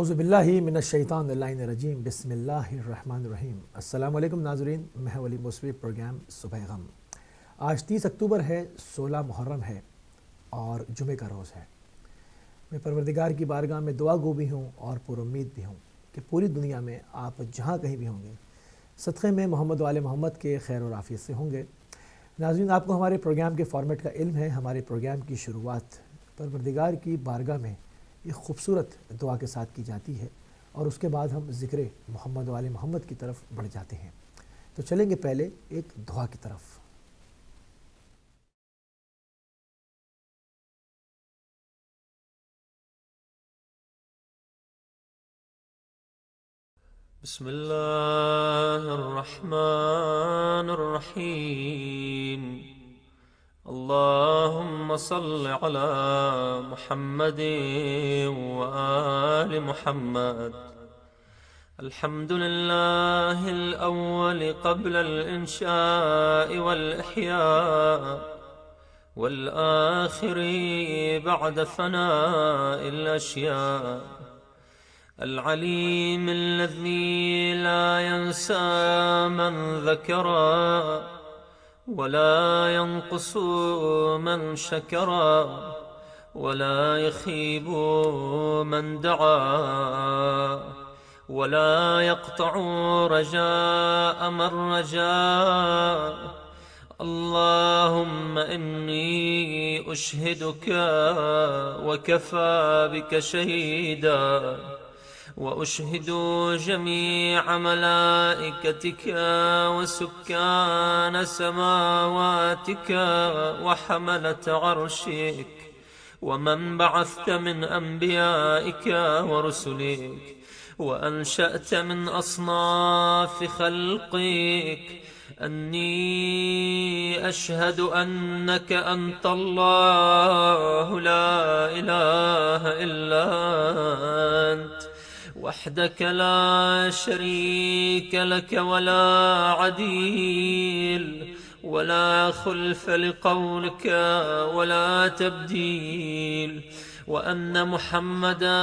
اعوذ باللہ من الشیطان اللعین الرجیم، بسم اللہ الرحمن الرحیم۔ السلام علیکم ناظرین، میں ولی موسوی پروگرام صبح غم۔ آج 30 اکتوبر ہے، 16 محرم ہے اور جمعہ کا روز ہے۔ میں پروردگار کی بارگاہ میں دعا گو بھی ہوں اور پر امید بھی ہوں کہ پوری دنیا میں آپ جہاں کہیں بھی ہوں گے صدقے میں محمد و آل محمد کے خیر و عافیت سے ہوں گے۔ ناظرین، آپ کو ہمارے پروگرام کے فارمیٹ کا علم ہے۔ ہمارے پروگرام کی شروعات پروردگار کی بارگاہ میں ایک خوبصورت دعا کے ساتھ کی جاتی ہے اور اس کے بعد ہم ذکر محمد و آل محمد کی طرف بڑھ جاتے ہیں۔ تو چلیں گے پہلے ایک دعا کی طرف۔ بسم اللہ الرحمن الرحیم۔ اللہم صل علی محمد وآل محمد۔ الحمد للہ الاول قبل الانشاء والاحیاء، والآخر بعد فناء الاشیاء، العلیم الذی لا ينسى من ذکرا ولا ينقص من شكرا ولا يخيب من دعا ولا يقطع رجاء من رجا۔ اللهم إني أشهدك وكفى بك شهيدا، وأشهد جميع ملائكتك وسكان سماواتك وحملة عرشك ومن بعثت من أنبيائك ورسلك وأنشأت من أصناف خلقك، أني أشهد أنك أنت الله لا إله إلا أنت وحدك لا شريك لك ولا عديل ولا خلف لقولك ولا تبديل، وأن محمدا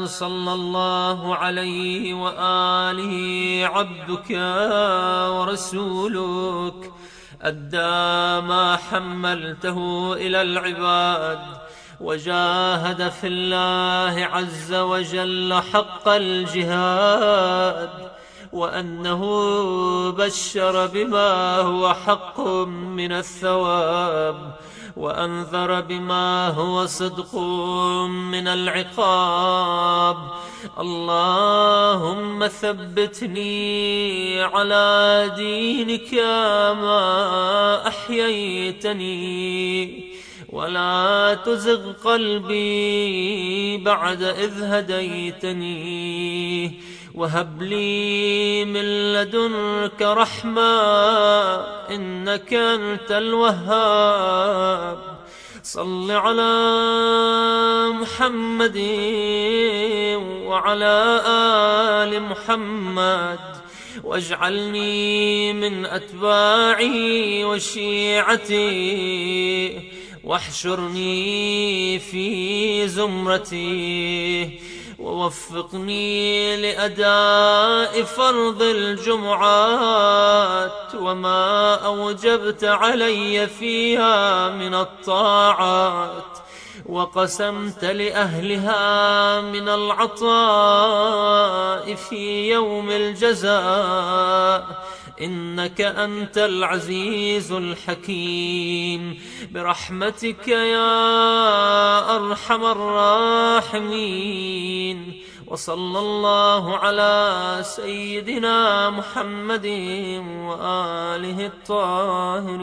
صلى الله عليه وآله عبدك ورسولك، أدى ما حملته إلى العباد وجاهد في الله عز وجل حق الجهاد، وأنه بشر بما هو حق من الثواب وأنذر بما هو صدق من العقاب۔ اللهم ثبتني على دينك ما أحييتني، ولا تزغ قلبي بعد إذ هديتني، وهب لي من لدنك رحمة إنك أنت الوهاب۔ صل على محمد وعلى آل محمد، واجعلني من أتباعه وشيعته، واحشرني في زمرته، ووفقني لأداء فرض الجمعات وما أوجبت علي فيها من الطاعات، وقسمت لأهلها من العطاء في يوم الجزاء، إنك أنت العزيز الحكيم، برحمتك يا أرحم الراحمين۔ وصلى الله على سيدنا محمد وآله الطاهرين۔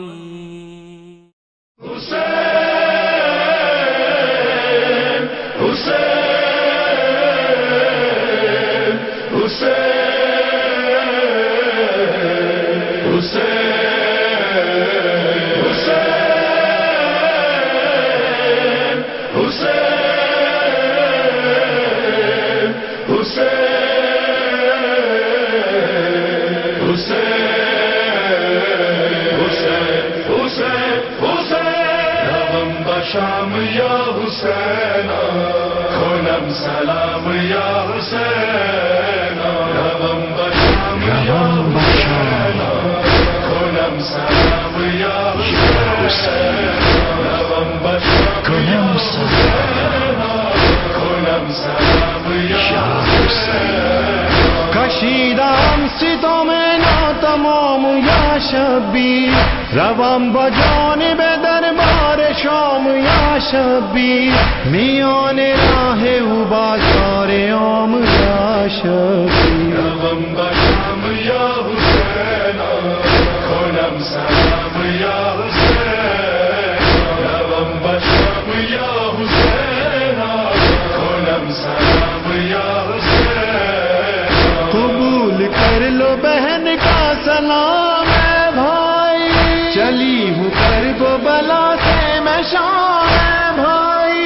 شام یا حسین، کنم سلام یا حسین روم بشام یا حسین کنم سلام یا حسین روم بشام کنم سلام یا حسین کشیدم ستم ناتمام یا شبیر روم با جانب دربار شام یا شبیر میان راہ او بازار عام یا شبیر روم با شام یا حسین کنم سلام یا حسین روم با شام یا حسین کنم سلام یا حسین قبول کر لو بہن کا سلام ہے بھائی چلی ہوں کرب و بلا سے میں شام ہے بھائی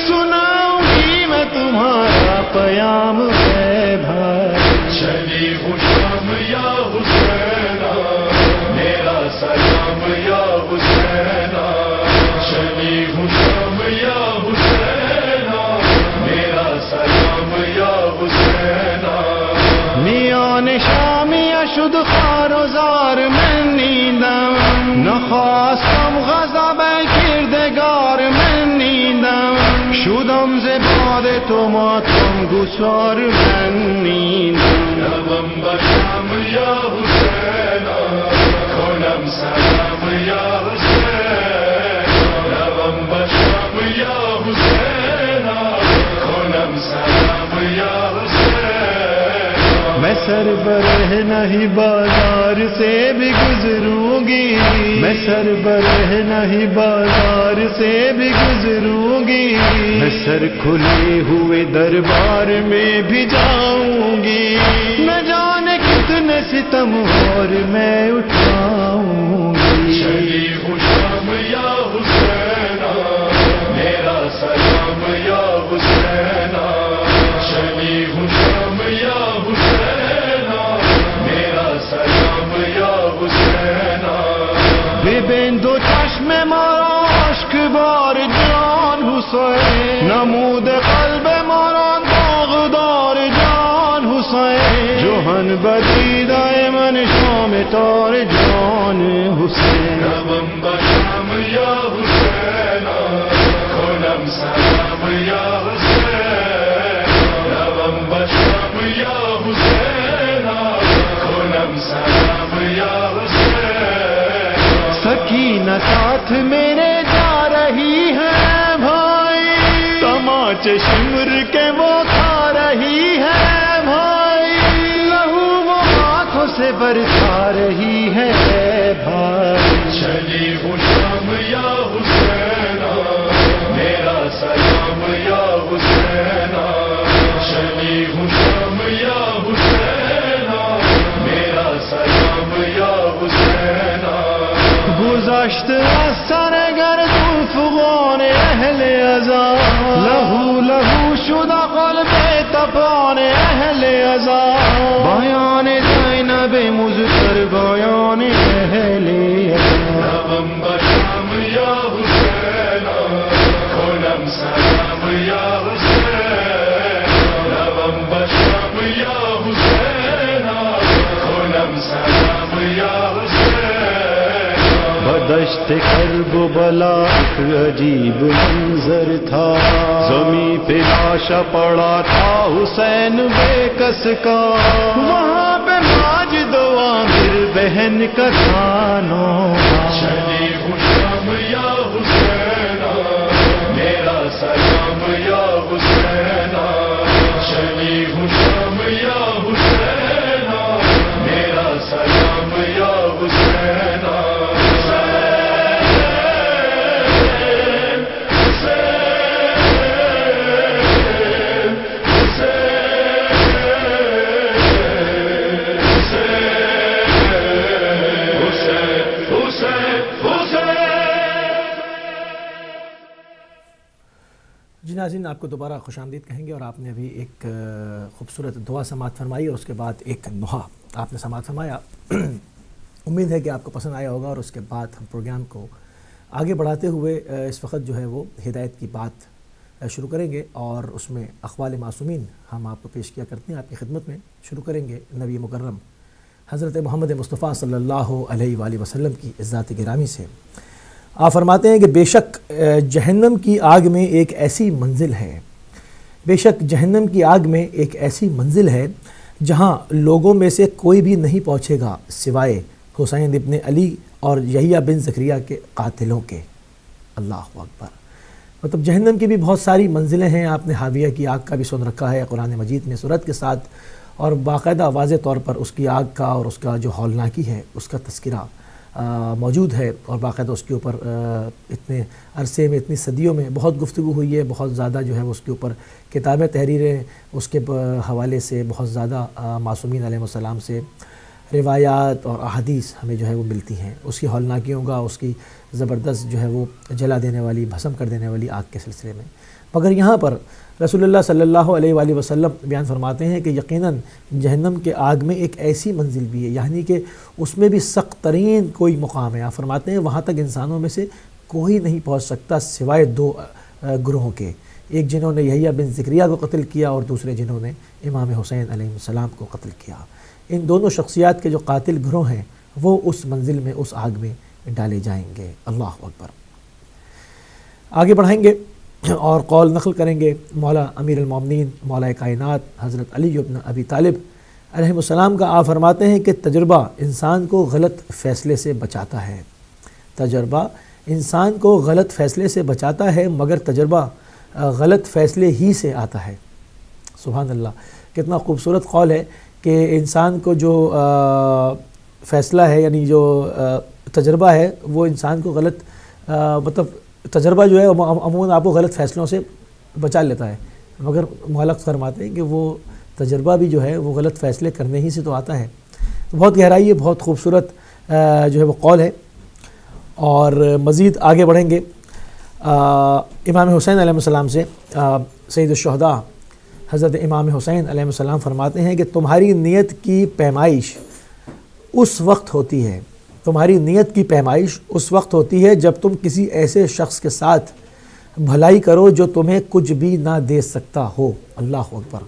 سناؤں گی میں تمہارا پیام ہے بھائی چلی ہوں شام یا حسین میرا سلام یا حسین چلی ہوں شام یا حسین میرا سلام یا حسین میان شامی اشد خار و زار من نیندم نخواستم غضب کردگار من نیندم شدم ز باد تو ماتم گسار من نیندم روم بشام یا حسین کنم سلام یا حسین روم بشام یا حسین کنم سلام یا حسین میں سر برہ نہیں بازار سے بھی گزروں گی میں سر برہ نہیں بازار سے بھی گزروں گی میں سر کھلے ہوئے دربار میں بھی جاؤں گی نہ جانے کتنے ستم اور میں اٹھاؤں گی چلی ہوں شام یا حسین میرا سلام یا حسین چلی ہوں شام یا حسین میرا سلام یا حسین ببین دو چشم مرا اشک بار جان حسین نمود قلب مرا داغدار جان حسین جوہن بدیدہ من شام تار جان حسین روم بشام یا حسین کنم سلام یا حسین روم بشام یا حسین کنم سلام یا حسین سکینہ ساتھ میرے جا رہی ہے بھائی تماچے شمر کے وہ کھا رہی ہے بھائی لہو وہ ہاتھوں سے برسا رہی ہے بھائی چلی ہوں شام یا حسین میرا سلام یا حسین چلی ہوں شام یا حسین میرا سلام یا حسین گذشت از سر گردون فغان اہل عزا لہو لہو شدہ قلب تپان اہل عزا بیان زینب مزتر بیان اہل عزا روم بشام یا حسین کنم سلام یا حسین روم بشام یا حسین کنم سلام یا حسین بدشت کرب و بلا ایک عجیب منظر تھا زمین پہ لاشا پڑا تھا حسین بے کس کا وہاں پہ ماجد و عامر بہن کا تھانوں چلی ہوں شام یا حسین میرا سلام یا حسین چلی ہوں شام یا حسین میرا سلام یا حسین جی ناظرین، آپ کو دوبارہ خوش آمدید کہیں گے، اور آپ نے ابھی ایک خوبصورت دعا سماعت فرمائی اور اس کے بعد ایک نوحہ آپ نے سماعت فرمایا۔ امید ہے کہ آپ کو پسند آیا ہوگا، اور اس کے بعد ہم پروگرام کو آگے بڑھاتے ہوئے اس وقت جو ہے وہ ہدایت کی بات شروع کریں گے اور اس میں اقوال معصومین ہم آپ کو پیش کیا کرتے ہیں آپ کی خدمت میں. شروع کریں گے نبی مکرم حضرت محمد مصطفیٰ صلی اللہ علیہ وآلہ وسلم کی ذات گرامی سے. آپ فرماتے ہیں کہ بے شک جہنم کی آگ میں ایک ایسی منزل ہے، بے شک جہنم کی آگ میں ایک ایسی منزل ہے جہاں لوگوں میں سے کوئی بھی نہیں پہنچے گا سوائے حسین ابن علی اور یحییٰ بن زکریا کے قاتلوں کے. اللہ اکبر. مطلب جہنم کی بھی بہت ساری منزلیں ہیں. آپ نے حاویہ کی آگ کا بھی سن رکھا ہے قرآن مجید میں سورت کے ساتھ، اور باقاعدہ واضح طور پر اس کی آگ کا اور اس کا جو ہولناکی ہے اس کا تذکرہ موجود ہے، اور باقاعدہ اس کے اوپر اتنے عرصے میں اتنی صدیوں میں بہت گفتگو ہوئی ہے، بہت زیادہ جو ہے اس کے اوپر کتابیں تحریریں اس کے حوالے سے بہت زیادہ معصومین علیہ السلام سے روایات اور احادیث ہمیں جو ہے وہ ملتی ہیں اس کی ہولناکیوں کا، اس کی زبردست جو ہے وہ جلا دینے والی بھسم کر دینے والی آگ کے سلسلے میں. مگر یہاں پر رسول اللہ صلی اللہ علیہ وآلہ وسلم بیان فرماتے ہیں کہ یقیناً جہنم کے آگ میں ایک ایسی منزل بھی ہے، یعنی کہ اس میں بھی سخت ترین کوئی مقام ہے. آپ فرماتے ہیں وہاں تک انسانوں میں سے کوئی نہیں پہنچ سکتا سوائے دو گروہوں کے، ایک جنہوں نے یحییٰ بن زکریا کو قتل کیا اور دوسرے جنہوں نے امام حسین علیہ السلام کو قتل کیا. ان دونوں شخصیات کے جو قاتل گروہ ہیں وہ اس منزل میں اس آگ میں ڈالے جائیں گے. اللہ اکبر. آگے بڑھائیں گے اور قول نقل کریں گے مولا امیر المومنین مولا کائنات حضرت علی بن ابی طالب علیہ السلام کا. آپ فرماتے ہیں کہ تجربہ انسان کو غلط فیصلے سے بچاتا ہے، تجربہ انسان کو غلط فیصلے سے بچاتا ہے، مگر تجربہ غلط فیصلے ہی سے آتا ہے. سبحان اللہ. کتنا خوبصورت قول ہے کہ انسان کو جو فیصلہ ہے یعنی جو تجربہ ہے وہ انسان کو غلط مطلب تجربہ جو ہے عموماً آپ کو غلط فیصلوں سے بچا لیتا ہے، مگر معلق فرماتے ہیں کہ وہ تجربہ بھی جو ہے وہ غلط فیصلے کرنے ہی سے تو آتا ہے. بہت گہرائی ہے، بہت خوبصورت جو ہے وہ قول ہے. اور مزید آگے بڑھیں گے امام حسین علیہ السلام سے. سید الشہداء حضرت امام حسین علیہ السلام فرماتے ہیں کہ تمہاری نیت کی پیمائش اس وقت ہوتی ہے، تمہاری نیت کی پیمائش اس وقت ہوتی ہے جب تم کسی ایسے شخص کے ساتھ بھلائی کرو جو تمہیں کچھ بھی نہ دے سکتا ہو. اللہ اکبر.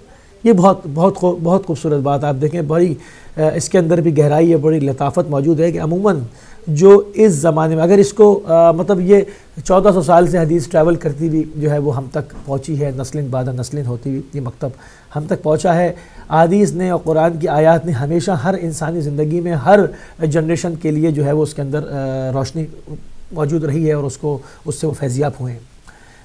یہ بہت خوبصورت بات. آپ دیکھیں بڑی اس کے اندر بھی گہرائی ہے، بڑی لطافت موجود ہے کہ عموماً جو اس زمانے میں اگر اس کو مطلب یہ 1400 سال سے حدیث ٹریول کرتی ہوئی جو ہے وہ ہم تک پہنچی ہے، نسلیں بعد نسلیں ہوتی ہوئی یہ مکتب ہم تک پہنچا ہے. حدیث نے اور قرآن کی آیات نے ہمیشہ ہر انسانی زندگی میں ہر جنریشن کے لیے جو ہے وہ اس کے اندر روشنی موجود رہی ہے اور اس سے وہ فیضیاب ہوئے ہیں.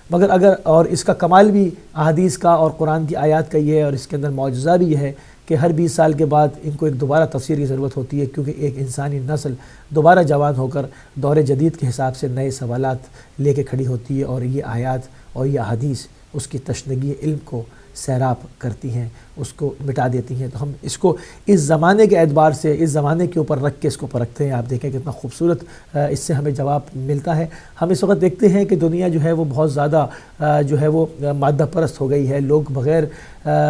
مگر اگر اور اس کا کمال بھی احادیث کا اور قرآن کی آیات کا یہ ہے، اور اس کے اندر معجزہ بھی یہ ہے کہ ہر 20 سال کے بعد ان کو ایک دوبارہ تفسیر کی ضرورت ہوتی ہے، کیونکہ ایک انسانی نسل دوبارہ جوان ہو کر دور جدید کے حساب سے نئے سوالات لے کے کھڑی ہوتی ہے، اور یہ آیات اور یہ احادیث اس کی تشنگی علم کو سیراب کرتی ہیں، اس کو مٹا دیتی ہیں. تو ہم اس کو اس زمانے کے اعتبار سے اس زمانے کے اوپر رکھ کے اس کو پرکھتے ہیں. آپ دیکھیں کتنا خوبصورت اس سے ہمیں جواب ملتا ہے. ہم اس وقت دیکھتے ہیں کہ دنیا جو ہے وہ بہت زیادہ جو ہے وہ مادہ پرست ہو گئی ہے. لوگ بغیر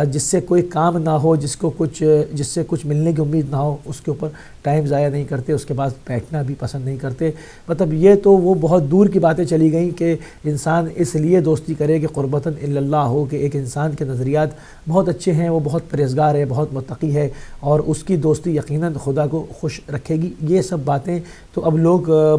جس سے کوئی کام نہ ہو، جس سے کچھ ملنے کی امید نہ ہو، اس کے اوپر ٹائم ضائع نہیں کرتے، اس کے بعد بیٹھنا بھی پسند نہیں کرتے. مطلب یہ تو وہ بہت دور کی باتیں چلی گئیں کہ انسان اس لیے دوستی کرے کہ قربتاً الی اللہ ہو، کہ ایک انسان کے نظریات بہت اچھے ہیں، وہ بہت پرہیزگار ہے، بہت متقی ہے، اور اس کی دوستی یقیناً خدا کو خوش رکھے گی. یہ سب باتیں تو اب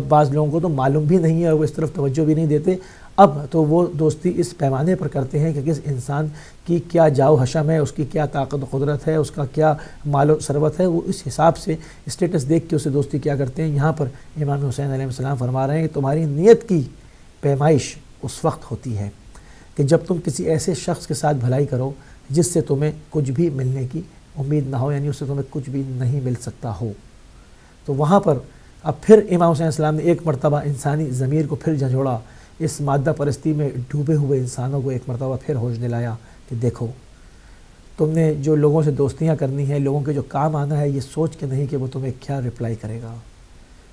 بعض لوگوں کو تو معلوم بھی نہیں ہے اور وہ اس طرف توجہ بھی نہیں دیتے. اب تو وہ دوستی اس پیمانے پر کرتے ہیں کہ کس انسان کی کیا جاؤ حشم ہے، اس کی کیا طاقت و قدرت ہے، اس کا کیا مال و ثروت ہے، وہ اس حساب سے اسٹیٹس دیکھ کے اسے دوستی کیا کرتے ہیں. یہاں پر امام حسین علیہ السلام فرما رہے ہیں کہ تمہاری نیت کی پیمائش اس وقت ہوتی ہے کہ جب تم کسی ایسے شخص کے ساتھ بھلائی کرو جس سے تمہیں کچھ بھی ملنے کی امید نہ ہو، یعنی اس سے تمہیں کچھ بھی نہیں مل سکتا ہو. تو وہاں پر اب پھر امام حسین علیہ السلام نے ایک مرتبہ انسانی ضمیر کو پھر جھنجھوڑا، اس مادہ پرستی میں ڈوبے ہوئے انسانوں کو ایک مرتبہ پھر ہوش دلایا کہ دیکھو تم نے جو لوگوں سے دوستیاں کرنی ہیں، لوگوں کے جو کام آنا ہے، یہ سوچ کے نہیں کہ وہ تمہیں کیا رپلائی کرے گا،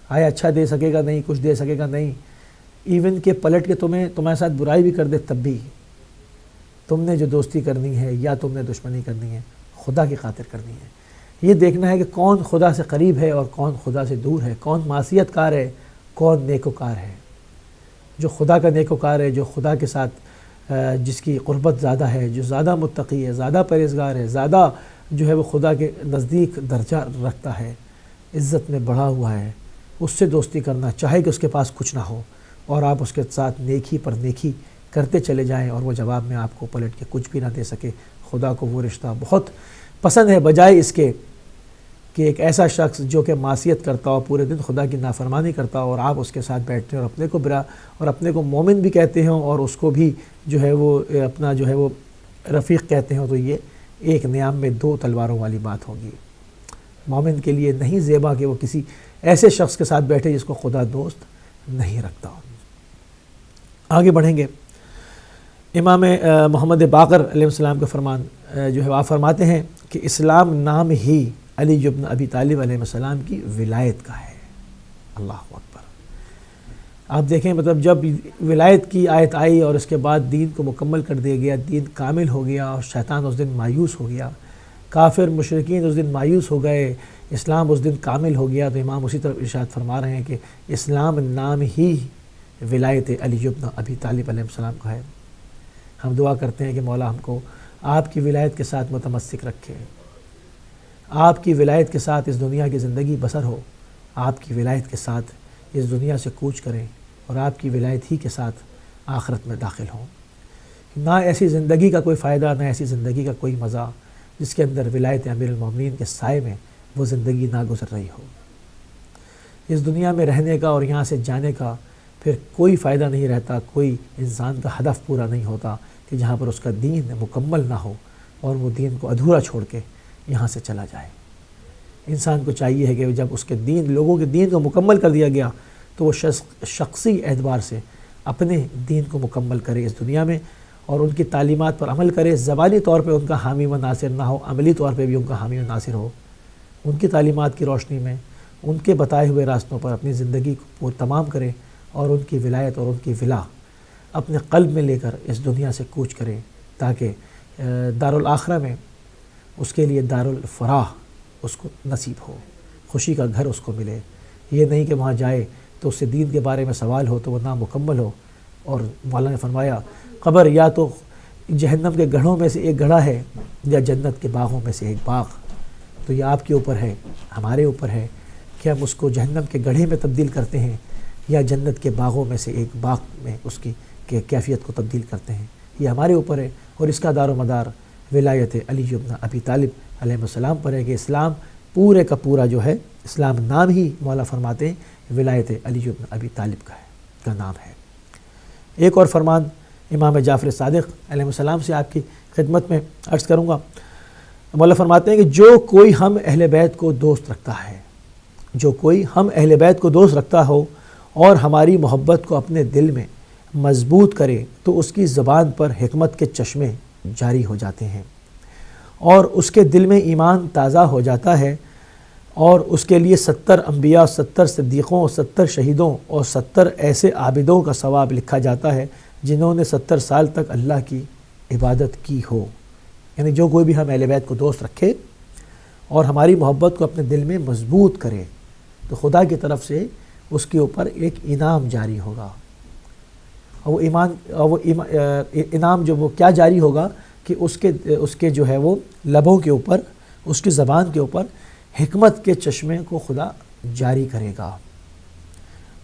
آیا اچھا دے سکے گا نہیں، کچھ دے سکے گا نہیں، ایون کہ پلٹ کے تمہارے ساتھ برائی بھی کر دے تب بھی تم نے جو دوستی کرنی ہے یا تم نے دشمنی کرنی ہے خدا کی خاطر کرنی ہے. یہ دیکھنا ہے کہ کون خدا سے قریب ہے اور کون خدا سے دور ہے، کون معصیت کار ہے، کون نیکوکار ہے. جو خدا کا نیکوکار ہے، جو خدا کے ساتھ جس کی قربت زیادہ ہے، جو زیادہ متقی ہے، زیادہ پرہیزگار ہے، زیادہ جو ہے وہ خدا کے نزدیک درجہ رکھتا ہے، عزت میں بڑھا ہوا ہے، اس سے دوستی کرنا، چاہے کہ اس کے پاس کچھ نہ ہو اور آپ اس کے ساتھ نیکی پر نیکی کرتے چلے جائیں اور وہ جواب میں آپ کو پلٹ کے کچھ بھی نہ دے سکے، خدا کو وہ رشتہ بہت پسند ہے، بجائے اس کے کہ ایک ایسا شخص جو کہ معصیت کرتا ہو، پورے دن خدا کی نافرمانی کرتا ہو اور آپ اس کے ساتھ بیٹھتے ہیں اور اپنے کو برا اور اپنے کو مومن بھی کہتے ہیں اور اس کو بھی جو ہے وہ اپنا جو ہے وہ رفیق کہتے ہیں، تو یہ ایک نیام میں دو تلواروں والی بات ہوگی۔ مومن کے لیے نہیں زیبا کہ وہ کسی ایسے شخص کے ساتھ بیٹھے جس کو خدا دوست نہیں رکھتا ہو۔ آگے بڑھیں گے، امام محمد باقر علیہ السلام کا فرمان جو ہے آپ فرماتے ہیں کہ اسلام نام ہی علی بن ابی طالب علیہ السلام کی ولایت کا ہے۔ اللہ اکبر! آپ دیکھیں، مطلب جب ولایت کی آیت آئی اور اس کے بعد دین کو مکمل کر دیا گیا، دین کامل ہو گیا اور شیطان اس دن مایوس ہو گیا، کافر مشرکین اس دن مایوس ہو گئے، اسلام اس دن کامل ہو گیا، تو امام اسی طرح ارشاد فرما رہے ہیں کہ اسلام نام ہی ولایت علی بن ابی طالب علیہ السلام کا ہے۔ ہم دعا کرتے ہیں کہ مولا ہم کو آپ کی ولایت کے ساتھ متمسک رکھے، آپ کی ولایت کے ساتھ اس دنیا کی زندگی بسر ہو، آپ کی ولایت کے ساتھ اس دنیا سے کوچ کریں اور آپ کی ولایت ہی کے ساتھ آخرت میں داخل ہوں۔ نہ ایسی زندگی کا کوئی فائدہ، نہ ایسی زندگی کا کوئی مزہ جس کے اندر ولایت امیر المومنین کے سائے میں وہ زندگی نہ گزر رہی ہو۔ اس دنیا میں رہنے کا اور یہاں سے جانے کا پھر کوئی فائدہ نہیں رہتا، کوئی انسان کا ہدف پورا نہیں ہوتا کہ جہاں پر اس کا دین مکمل نہ ہو اور وہ دین کو ادھورا چھوڑ کے یہاں سے چلا جائے۔ انسان کو چاہیے ہے کہ جب اس کے دین، لوگوں کے دین کو مکمل کر دیا گیا تو وہ شخصی اعتبار سے اپنے دین کو مکمل کرے اس دنیا میں اور ان کی تعلیمات پر عمل کرے، زبانی طور پہ ان کا حامی و ناصر نہ ہو، عملی طور پہ بھی ان کا حامی و ناصر ہو، ان کی تعلیمات کی روشنی میں ان کے بتائے ہوئے راستوں پر اپنی زندگی کو تمام کرے اور ان کی ولایت اور ان کی ولا اپنے قلب میں لے کر اس دنیا سے کوچ کرے، تاکہ دارالآخرہ میں اس کے لیے دارالفراح اس کو نصیب ہو، خوشی کا گھر اس کو ملے۔ یہ نہیں کہ وہاں جائے تو اس سے دین کے بارے میں سوال ہو تو وہ نامکمل ہو، اور مولا نے فرمایا قبر یا تو جہنم کے گڑھوں میں سے ایک گڑھا ہے یا جنت کے باغوں میں سے ایک باغ۔ تو یہ آپ کے اوپر ہے، ہمارے اوپر ہے کہ ہم اس کو جہنم کے گڑھے میں تبدیل کرتے ہیں یا جنت کے باغوں میں سے ایک باغ میں اس کی کیفیت کو تبدیل کرتے ہیں۔ یہ ہمارے اوپر ہے، اور اس کا دار و مدار ولایت علی بن ابی طالب علیہ السلام پر ہے کہ اسلام پورے کا پورا جو ہے، اسلام نام ہی مولا فرماتے ہیں ولایت علی بن ابی طالب کا نام ہے۔ ایک اور فرمان امام جعفر صادق علیہ السلام سے آپ کی خدمت میں عرض کروں گا۔ مولا فرماتے ہیں کہ جو کوئی ہم اہل بیت کو دوست رکھتا ہے، جو کوئی ہم اہل بیت کو دوست رکھتا ہو اور ہماری محبت کو اپنے دل میں مضبوط کرے تو اس کی زبان پر حکمت کے چشمے جاری ہو جاتے ہیں اور اس کے دل میں ایمان تازہ ہو جاتا ہے، اور اس کے لیے 70 انبیاء، 70 صدیقوں، 70 شہیدوں اور 70 ایسے عابدوں کا ثواب لکھا جاتا ہے جنہوں نے 70 سال تک اللہ کی عبادت کی ہو۔ یعنی جو کوئی بھی ہم اہل بیت کو دوست رکھے اور ہماری محبت کو اپنے دل میں مضبوط کرے تو خدا کی طرف سے اس کے اوپر ایک انعام جاری ہوگا، اور وہ انعام جو وہ کیا جاری ہوگا کہ اس کے جو ہے وہ لبوں کے اوپر، اس کی زبان کے اوپر حکمت کے چشمے کو خدا جاری کرے گا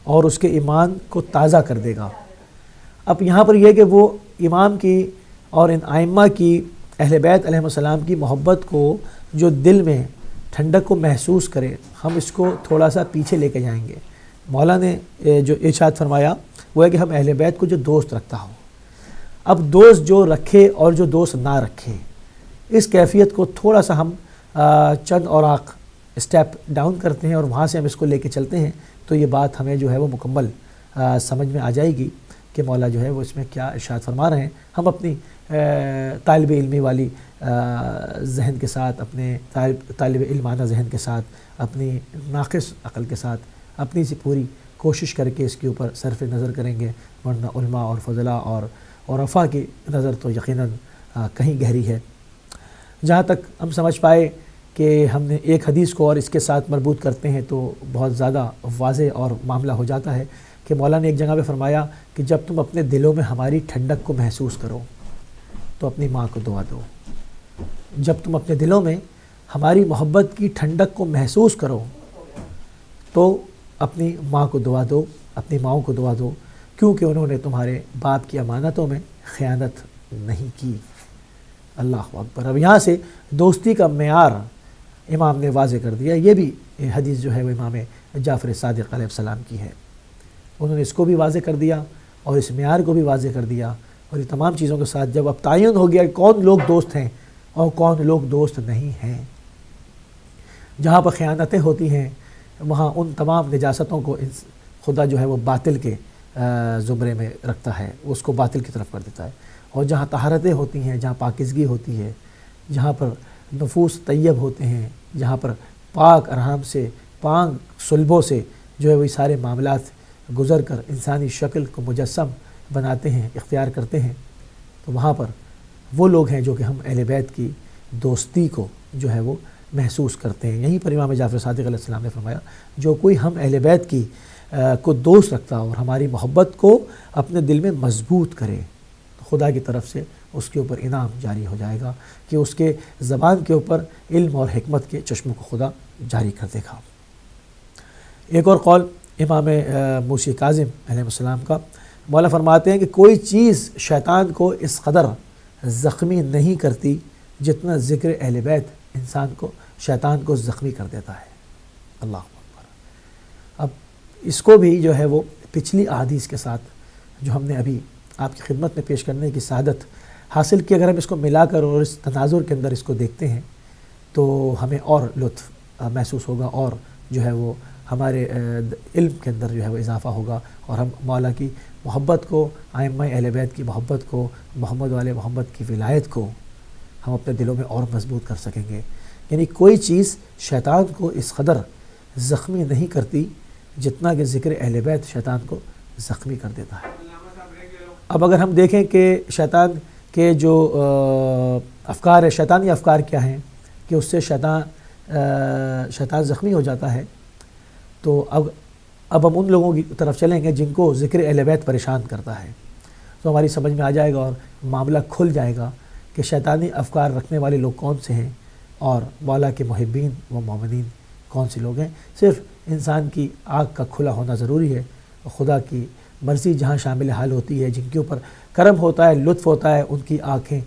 اور اس کے ایمان کو تازہ کر دے گا۔ اب یہاں پر یہ کہ وہ امام کی اور ان ائمہ کی، اہل بیت علیہ السلام کی محبت کو جو دل میں ٹھنڈک کو محسوس کرے، ہم اس کو تھوڑا سا پیچھے لے کے جائیں گے۔ مولا نے جو ارشاد فرمایا وہ ہے کہ ہم اہل بیت کو جو دوست رکھتا ہو، اب دوست جو رکھے اور جو دوست نہ رکھے، اس کیفیت کو تھوڑا سا ہم چند اوراق اسٹیپ ڈاؤن کرتے ہیں اور وہاں سے ہم اس کو لے کے چلتے ہیں تو یہ بات ہمیں جو ہے وہ مکمل سمجھ میں آ جائے گی کہ مولا جو ہے وہ اس میں کیا ارشاد فرما رہے ہیں۔ ہم اپنی طالب علمی والی ذہن کے ساتھ، اپنے طالب علمانہ ذہن کے ساتھ، اپنی ناقص عقل کے ساتھ اپنی سی پوری کوشش کر کے اس کے اوپر صرف نظر کریں گے، ورنہ علماء اور فضلاء اور عرفاء کی نظر تو یقیناً کہیں گہری ہے۔ جہاں تک ہم سمجھ پائے کہ ہم نے ایک حدیث کو اور اس کے ساتھ مربوط کرتے ہیں تو بہت زیادہ واضح اور معاملہ ہو جاتا ہے۔ کہ مولا نے ایک جگہ پہ فرمایا کہ جب تم اپنے دلوں میں ہماری ٹھنڈک کو محسوس کرو تو اپنی ماں کو دعا دو. جب تم اپنے دلوں میں ہماری محبت کی ٹھنڈک کو محسوس کرو تو اپنی ماں کو دعا دو، اپنی ماؤں کو دعا دو، کیونکہ انہوں نے تمہارے باپ کی امانتوں میں خیانت نہیں کی. اللہ اکبر. اب یہاں سے دوستی کا معیار امام نے واضح کر دیا. یہ بھی حدیث جو ہے وہ امام جعفر صادق علیہ السلام کی ہے. انہوں نے اس کو بھی واضح کر دیا اور اس معیار کو بھی واضح کر دیا. اور یہ تمام چیزوں کے ساتھ جب اب تعین ہو گیا کہ کون لوگ دوست ہیں اور کون لوگ دوست نہیں ہیں، جہاں پر خیانتیں ہوتی ہیں وہاں ان تمام نجاستوں کو خدا جو ہے وہ باطل کے زمرے میں رکھتا ہے، اس کو باطل کی طرف کر دیتا ہے. اور جہاں طہارتیں ہوتی ہیں، جہاں پاکیزگی ہوتی ہے، جہاں پر نفوس طیب ہوتے ہیں، جہاں پر پاک آرام سے پاک صلبوں سے جو ہے وہ سارے معاملات گزر کر انسانی شکل کو مجسم بناتے ہیں، اختیار کرتے ہیں، تو وہاں پر وہ لوگ ہیں جو کہ ہم اہل بیت کی دوستی کو جو ہے وہ محسوس کرتے ہیں. یہیں پر امام جعفر صادق علیہ السلام نے فرمایا جو کوئی ہم اہل بیت کی کو دوست رکھتا اور ہماری محبت کو اپنے دل میں مضبوط کرے تو خدا کی طرف سے اس کے اوپر انعام جاری ہو جائے گا کہ اس کے زبان کے اوپر علم اور حکمت کے چشموں کو خدا جاری کر دے گا. ایک اور قول امام موسی کاظم علیہ السلام کا، مولا فرماتے ہیں کہ کوئی چیز شیطان کو اس قدر زخمی نہیں کرتی جتنا ذکر اہل بیت انسان کو شیطان کو زخمی کر دیتا ہے. اللہ اکبر. اب اس کو بھی جو ہے وہ پچھلی احادیث کے ساتھ جو ہم نے ابھی آپ کی خدمت میں پیش کرنے کی سعادت حاصل کی، اگر ہم اس کو ملا کر اور اس تناظر کے اندر اس کو دیکھتے ہیں تو ہمیں اور لطف محسوس ہوگا اور جو ہے وہ ہمارے علم کے اندر جو ہے وہ اضافہ ہوگا اور ہم مولا کی محبت کو، ائمہ اہل بیت کی محبت کو، محمد والے محمد کی ولایت کو ہم اپنے دلوں میں اور مضبوط کر سکیں گے. یعنی کوئی چیز شیطان کو اس قدر زخمی نہیں کرتی جتنا کہ ذکر اہل بیت شیطان کو زخمی کر دیتا ہے. اب اگر ہم دیکھیں کہ شیطان کے جو افکار ہے، شیطانی افکار کیا ہیں کہ اس سے شیطان زخمی ہو جاتا ہے، تو اب ہم ان لوگوں کی طرف چلیں گے جن کو ذکر اہل بیت پریشان کرتا ہے، تو ہماری سمجھ میں آ جائے گا اور معاملہ کھل جائے گا کہ شیطانی افکار رکھنے والے لوگ کون سے ہیں اور مولا کے محبین و مومنین کون سے لوگ ہیں. صرف انسان کی آنکھ کا کھلا ہونا ضروری ہے اور خدا کی مرضی جہاں شامل حال ہوتی ہے، جن کے اوپر کرم ہوتا ہے، لطف ہوتا ہے، ان کی آنکھیں،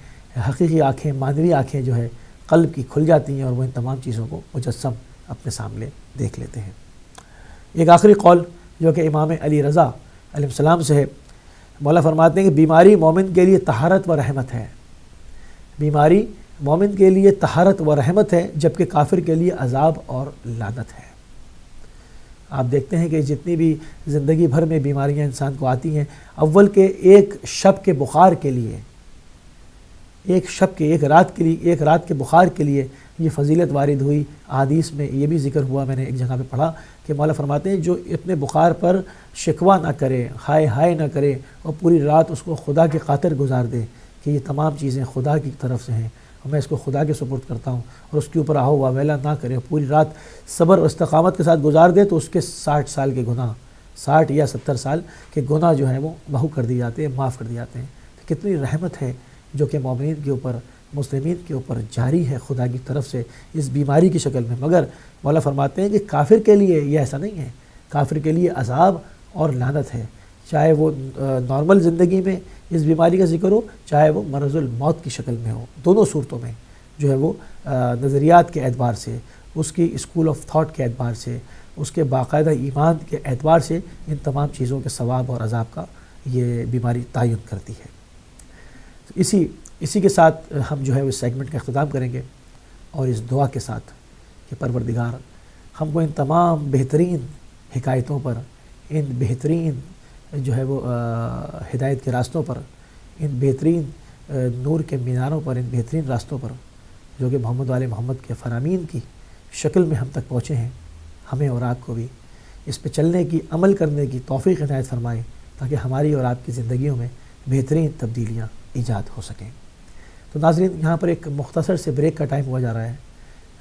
حقیقی آنکھیں، معنوی آنکھیں جو ہے قلب کی کھل جاتی ہیں اور وہ ان تمام چیزوں کو مجسم اپنے سامنے دیکھ لیتے ہیں. ایک آخری قول جو کہ امام علی رضا علیہ السلام سے ہے، مولا فرماتے ہیں کہ بیماری مومن کے لیے طہارت و رحمت ہے. بیماری مومن کے لیے طہارت و رحمت ہے، جبکہ کافر کے لیے عذاب اور لعنت ہے. آپ دیکھتے ہیں کہ جتنی بھی زندگی بھر میں بیماریاں انسان کو آتی ہیں، اول کے ایک شب کے بخار کے لیے، ایک رات کے بخار کے لیے یہ فضیلت وارد ہوئی. احادیث میں یہ بھی ذکر ہوا، میں نے ایک جگہ پہ پڑھا کہ مولا فرماتے ہیں جو اپنے بخار پر شکوہ نہ کرے، ہائے نہ کرے اور پوری رات اس کو خدا کی خاطر گزار دے کہ یہ تمام چیزیں خدا کی طرف سے ہیں اور میں اس کو خدا کے سپرد کرتا ہوں، اور اس کے اوپر آہو واویلا نہ کرے، پوری رات صبر و استقامت کے ساتھ گزار دے، تو اس کے 60 سال کے گناہ، 60 یا 70 سال کے گناہ جو ہیں وہ محو کر دیے جاتے ہیں، معاف کر دیے جاتے ہیں. تو کتنی رحمت ہے جو کہ مومنین کے اوپر، مسلمین کے اوپر جاری ہے خدا کی طرف سے اس بیماری کی شکل میں. مگر مولا فرماتے ہیں کہ کافر کے لیے یہ ایسا نہیں ہے، کافر کے لیے عذاب اور لعنت ہے، چاہے وہ نارمل زندگی میں اس بیماری کا ذکر ہو، چاہے وہ مرض الموت کی شکل میں ہو. دونوں صورتوں میں جو ہے وہ نظریات کے اعتبار سے، اس کی اسکول آف تھاٹ کے اعتبار سے، اس کے باقاعدہ ایمان کے اعتبار سے ان تمام چیزوں کے ثواب اور عذاب کا یہ بیماری تعین کرتی ہے. اسی کے ساتھ ہم جو ہے اس سیگمنٹ کا اختتام کریں گے اور اس دعا کے ساتھ کہ پروردگار ہم کو ان تمام بہترین حکایتوں پر، ان بہترین جو ہے وہ ہدایت کے راستوں پر، ان بہترین نور کے میناروں پر، ان بہترین راستوں پر جو کہ محمد والے محمد کے فرامین کی شکل میں ہم تک پہنچے ہیں، ہمیں اور آپ کو بھی اس پہ چلنے کی، عمل کرنے کی توفیق عنایت فرمائے تاکہ ہماری اور آپ کی زندگیوں میں بہترین تبدیلیاں ایجاد ہو سکیں. تو ناظرین، یہاں پر ایک مختصر سے بریک کا ٹائم ہوا جا رہا ہے.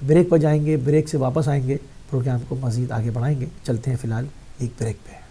بریک پر جائیں گے، بریک سے واپس آئیں گے، پروگرام کو مزید آگے بڑھائیں گے. چلتے ہیں فی الحال ایک بریک پہ.